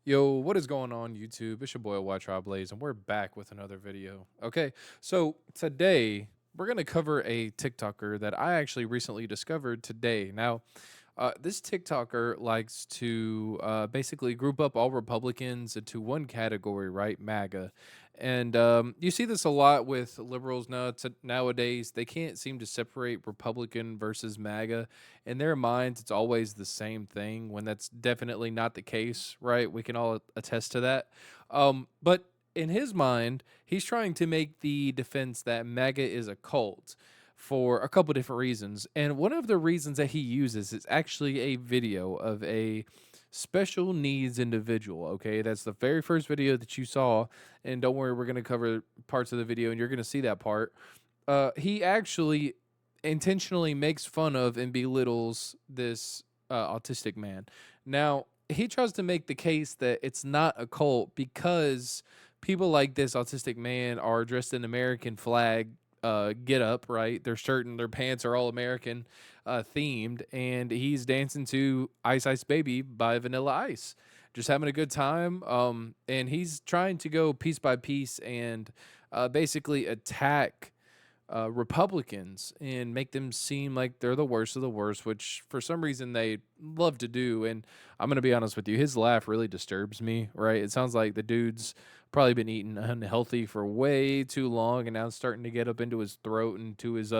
Yo, what is going on YouTube? It's your boy Watch Blaze, and we're back with another video. Okay, so today we're gonna cover a TikToker that I actually recently discovered today. Now, this TikToker likes to basically group up all Republicans into one category, right? MAGA. And you see this a lot with liberals nowadays. They can't seem to separate Republican versus MAGA. In their minds, it's always the same thing when that's definitely not the case, right? We can all attest to that. But in his mind, he's trying to make the defense that MAGA is a cult for a couple different reasons. And one of the reasons that he uses is actually a video of a special needs individual. Okay, that's the very first video that you saw. And don't worry, we're going to cover parts of the video and you're going to see that part. He actually intentionally makes fun of and belittles this autistic man. Now, he tries to make the case that it's not a cult because people like this autistic man are dressed in American flag get up, right? Their shirt and their pants are all American themed, and he's dancing to Ice Ice Baby by Vanilla Ice, just having a good time. And he's trying to go piece by piece and basically attack Republicans and make them seem like they're the worst of the worst, which for some reason they love to do. And I'm going to be honest with you, his laugh really disturbs me, right? It sounds like the dude's probably been eating unhealthy for way too long, and now it's starting to get up into his throat and to his,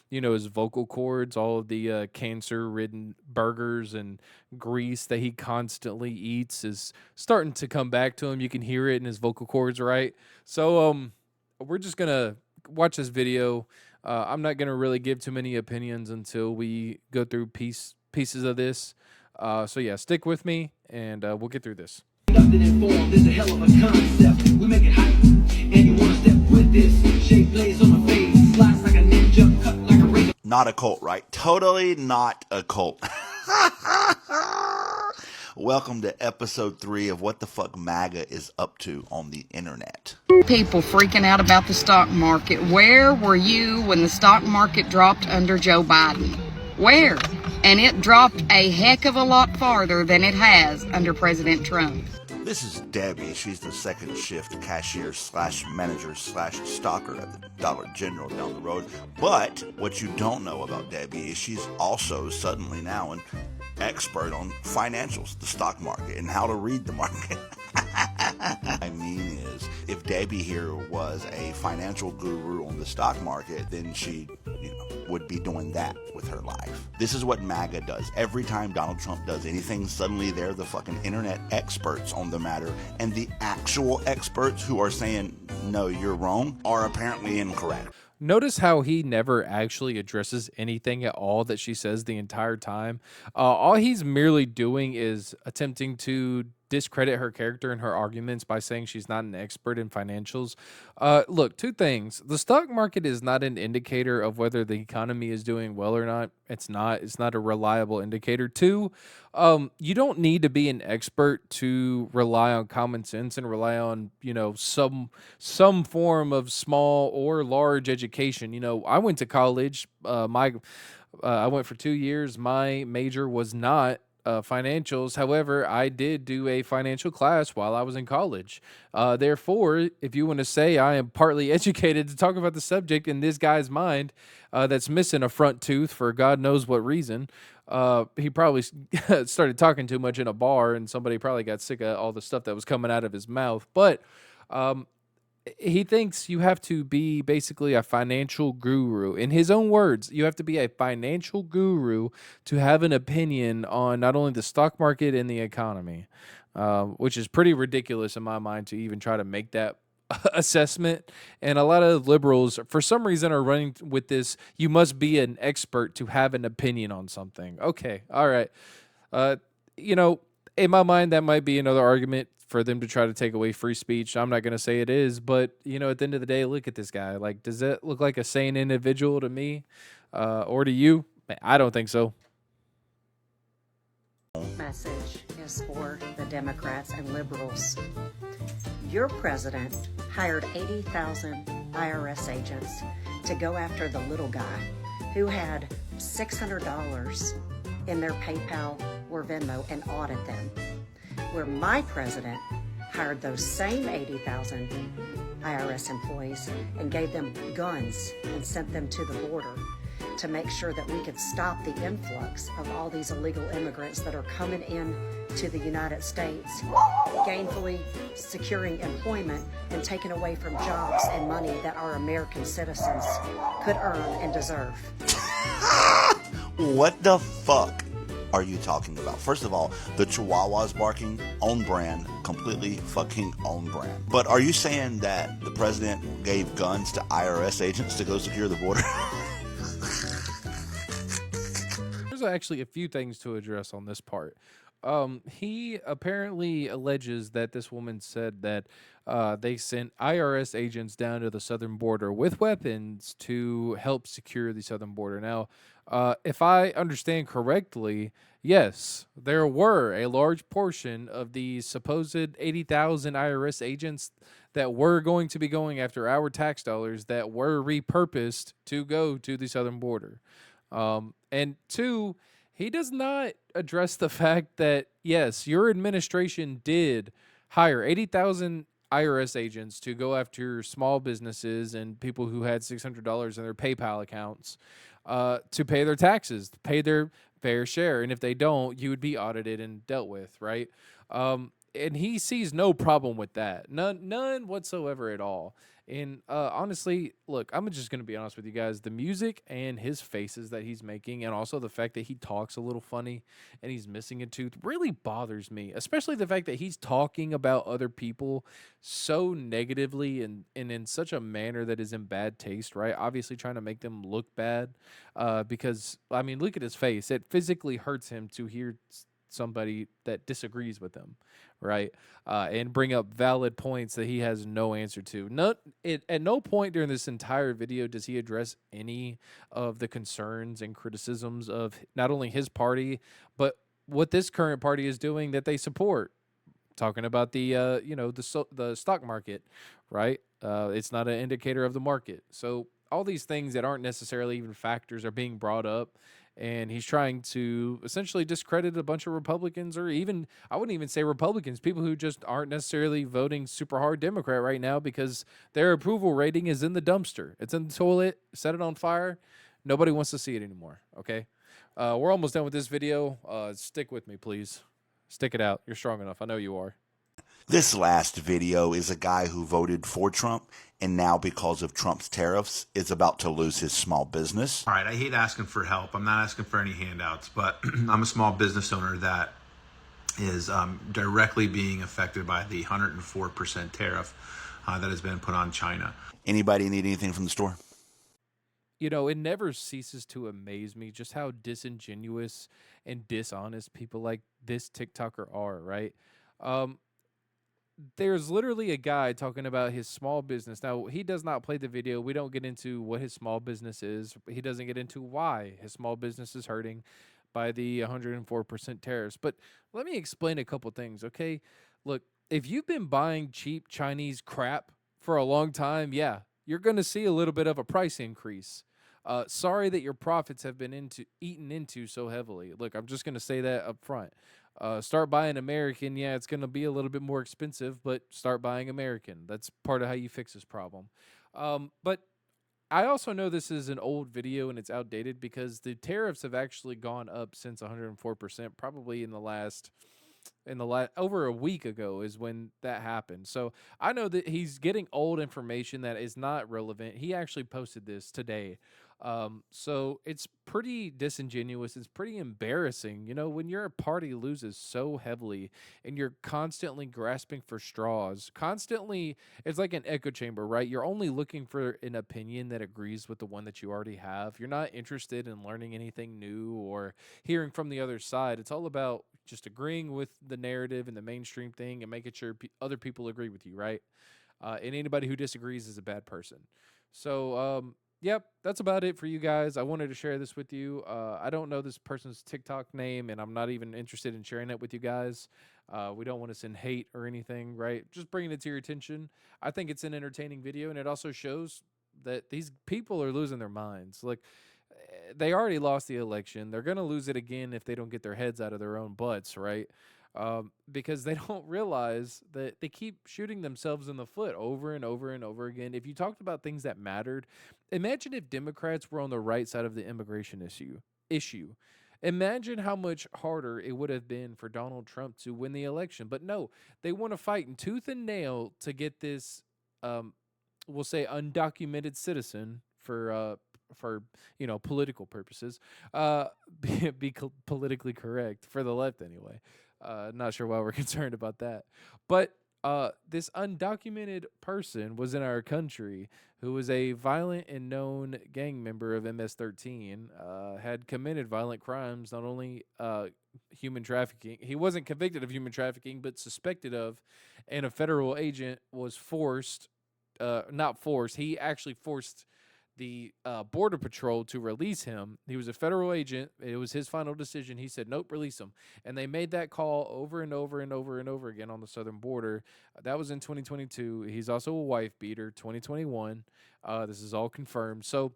his vocal cords. All of the cancer-ridden burgers and grease that he constantly eats is starting to come back to him. You can hear it in his vocal cords, right? So, we're just gonna watch this video. I'm not gonna really give too many opinions until we go through pieces of this. So yeah, stick with me, and we'll get through this. Nothing informed, this a hell of a concept. We make it hype, and you wanna step with this. Shape plays on my face, slice like a ninja, cut like a razor. Not a cult, right? Totally not a cult. Welcome to episode 3 of What the Fuck MAGA is up to on the internet. People freaking out about the stock market. Where were you when the stock market dropped under Joe Biden? Where? And it dropped a heck of a lot farther than it has under President Trump. This is Debbie. She's the second shift cashier / manager / stalker at the Dollar General down the road. But what you don't know about Debbie is she's also suddenly now an expert on financials, the stock market, and how to read the market. I mean is, if Debbie here was a financial guru on the stock market, then she, would be doing that with her life. This is what MAGA does. Every time Donald Trump does anything, suddenly they're the fucking internet experts on the matter, and the actual experts who are saying, no, you're wrong, are apparently incorrect. Notice how he never actually addresses anything at all that she says the entire time. All he's merely doing is attempting to discredit her character and her arguments by saying she's not an expert in financials. Look, two things. The stock market is not an indicator of whether the economy is doing well or not. It's not. It's not a reliable indicator. Two, you don't need to be an expert to rely on common sense and rely on, some form of small or large education. I went to college. I went for 2 years. My major was not financials. However, I did do a financial class while I was in college. Therefore, if you want to say I am partly educated to talk about the subject in this guy's mind that's missing a front tooth for God knows what reason, he probably started talking too much in a bar and somebody probably got sick of all the stuff that was coming out of his mouth. But he thinks you have to be basically a financial guru. In his own words, you have to be a financial guru to have an opinion on not only the stock market and the economy, which is pretty ridiculous in my mind to even try to make that assessment. And a lot of liberals, for some reason, are running with this, you must be an expert to have an opinion on something. Okay, all right. In my mind, that might be another argument for them to try to take away free speech. I'm not going to say it is, but, at the end of the day, look at this guy. Like, does that look like a sane individual to me or to you? I don't think so. Message is for the Democrats and liberals. Your president hired 80,000 IRS agents to go after the little guy who had $600 in their PayPal or Venmo and audit them. where my president hired those same 80,000 IRS employees and gave them guns and sent them to the border to make sure that we could stop the influx of all these illegal immigrants that are coming in to the United States, gainfully securing employment and taking away from jobs and money that our American citizens could earn and deserve. What the fuck are you talking about? First of all, the Chihuahua's barking, own brand, completely fucking own brand. But are you saying that the president gave guns to IRS agents to go secure the border? There's actually a few things to address on this part. He apparently alleges that this woman said that they sent IRS agents down to the southern border with weapons to help secure the southern border. Now, if I understand correctly, yes, there were a large portion of the supposed 80,000 IRS agents that were going to be going after our tax dollars that were repurposed to go to the southern border. And two, he does not address the fact that, yes, your administration did hire 80,000 IRS agents to go after small businesses and people who had $600 in their PayPal accounts to pay their taxes, pay their fair share. And if they don't, you would be audited and dealt with, right? And he sees no problem with that. None whatsoever at all. And honestly, look, I'm just going to be honest with you guys. The music and his faces that he's making, and also the fact that he talks a little funny and he's missing a tooth, really bothers me. Especially the fact that he's talking about other people so negatively and in such a manner that is in bad taste, right? Obviously trying to make them look bad. Because, I mean, look at his face. It physically hurts him to hear somebody that disagrees with him, right? And bring up valid points that he has no answer to. At no point during this entire video does he address any of the concerns and criticisms of not only his party, but what this current party is doing that they support. Talking about the the stock market, right? It's not an indicator of the market. So all these things that aren't necessarily even factors are being brought up, and he's trying to essentially discredit a bunch of Republicans, or even, I wouldn't even say Republicans, people who just aren't necessarily voting super hard Democrat right now because their approval rating is in the dumpster. It's in the toilet, set it on fire. Nobody wants to see it anymore, okay? We're almost done with this video. Stick with me, please. Stick it out. You're strong enough. I know you are. This last video is a guy who voted for Trump and now, because of Trump's tariffs, is about to lose his small business. All right, I hate asking for help. I'm not asking for any handouts, but I'm a small business owner that is directly being affected by the 104% tariff that has been put on China. Anybody need anything from the store? You know, it never ceases to amaze me just how disingenuous and dishonest people like this TikToker are, right? There's literally a guy talking about his small business. Now, he does not play the video. We don't get into what his small business is. He doesn't get into why his small business is hurting by the 104% tariffs. But let me explain a couple things, okay? Look, if you've been buying cheap Chinese crap for a long time, yeah, you're going to see a little bit of a price increase. Sorry that your profits have been eaten into so heavily. Look, I'm just going to say that up front. Start buying American. Yeah, it's going to be a little bit more expensive, but start buying American. That's part of how you fix this problem. But I also know this is an old video and it's outdated because the tariffs have actually gone up since 104%, probably in the last over a week ago is when that happened. So I know that he's getting old information that is not relevant. He actually posted this today. So it's pretty disingenuous. It's pretty embarrassing. You know, when your party loses so heavily and you're constantly grasping for straws, constantly, it's like an echo chamber, right? You're only looking for an opinion that agrees with the one that you already have. You're not interested in learning anything new or hearing from the other side. It's all about just agreeing with the narrative and the mainstream thing and making sure other people agree with you, right? And anybody who disagrees is a bad person. So, yep, that's about it for you guys. I wanted to share this with you. I don't know this person's TikTok name, and I'm not even interested in sharing it with you guys. We don't want to send hate or anything, right? Just bringing it to your attention. I think it's an entertaining video, and it also shows that these people are losing their minds. Like, they already lost the election. They're going to lose it again if they don't get their heads out of their own butts, right? because they don't realize that they keep shooting themselves in the foot over and over and over again. If you talked about things that mattered, imagine if Democrats were on the right side of the immigration issue. Imagine how much harder it would have been for Donald Trump to win the election. But no, they want to fight in tooth and nail to get this, we'll say, undocumented citizen for political purposes, be politically correct for the left anyway. Not sure why we're concerned about that, but this undocumented person was in our country who was a violent and known gang member of MS-13, had committed violent crimes, not only human trafficking. He wasn't convicted of human trafficking, but suspected of, and a federal agent was forced, not forced, he actually forced the Border Patrol to release him. He was a federal agent. It was his final decision. He said, nope, release him. And they made that call over and over and over and over again on the southern border. That was in 2022. He's also a wife beater, 2021. This is all confirmed. So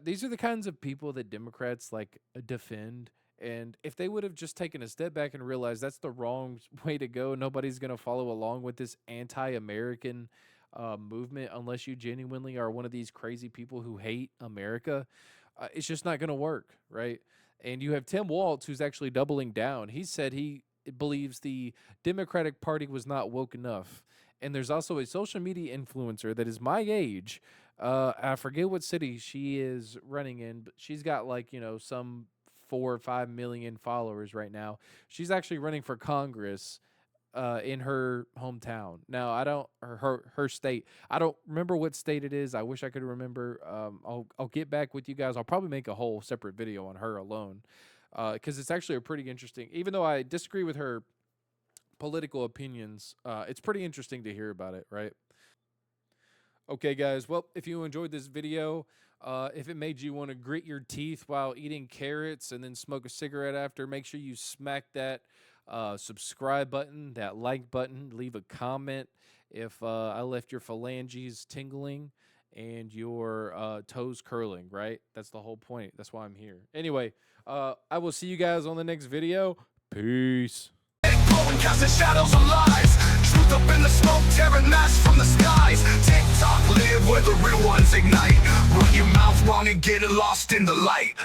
these are the kinds of people that Democrats like defend. And if they would have just taken a step back and realized that's the wrong way to go, nobody's going to follow along with this anti-American movement unless you genuinely are one of these crazy people who hate America. It's just not going to work, right? And you have Tim Walz, who's actually doubling down. He said he believes the Democratic Party was not woke enough. And there's also a social media influencer that is my age. I forget what city she is running in, but she's got like, some 4 or 5 million followers right now. She's actually running for Congress in her hometown. Now, I don't her state. I don't remember what state it is. I wish I could remember. I'll get back with you guys. I'll probably make a whole separate video on her alone, because it's actually a pretty interesting. Even though I disagree with her political opinions, it's pretty interesting to hear about it, right? Okay, guys. Well, if you enjoyed this video, if it made you want to grit your teeth while eating carrots and then smoke a cigarette after, make sure you smack that subscribe button, that like button, leave a comment if I left your phalanges tingling and your toes curling, right? That's the whole point. That's why I'm here. Anyway, I will see you guys on the next video. Peace. Blowing, casting shadows of lies. Truth up in the smoke, tearing masks from the skies. TikTok live where the real ones ignite. Run your mouth wrong and get lost in the light.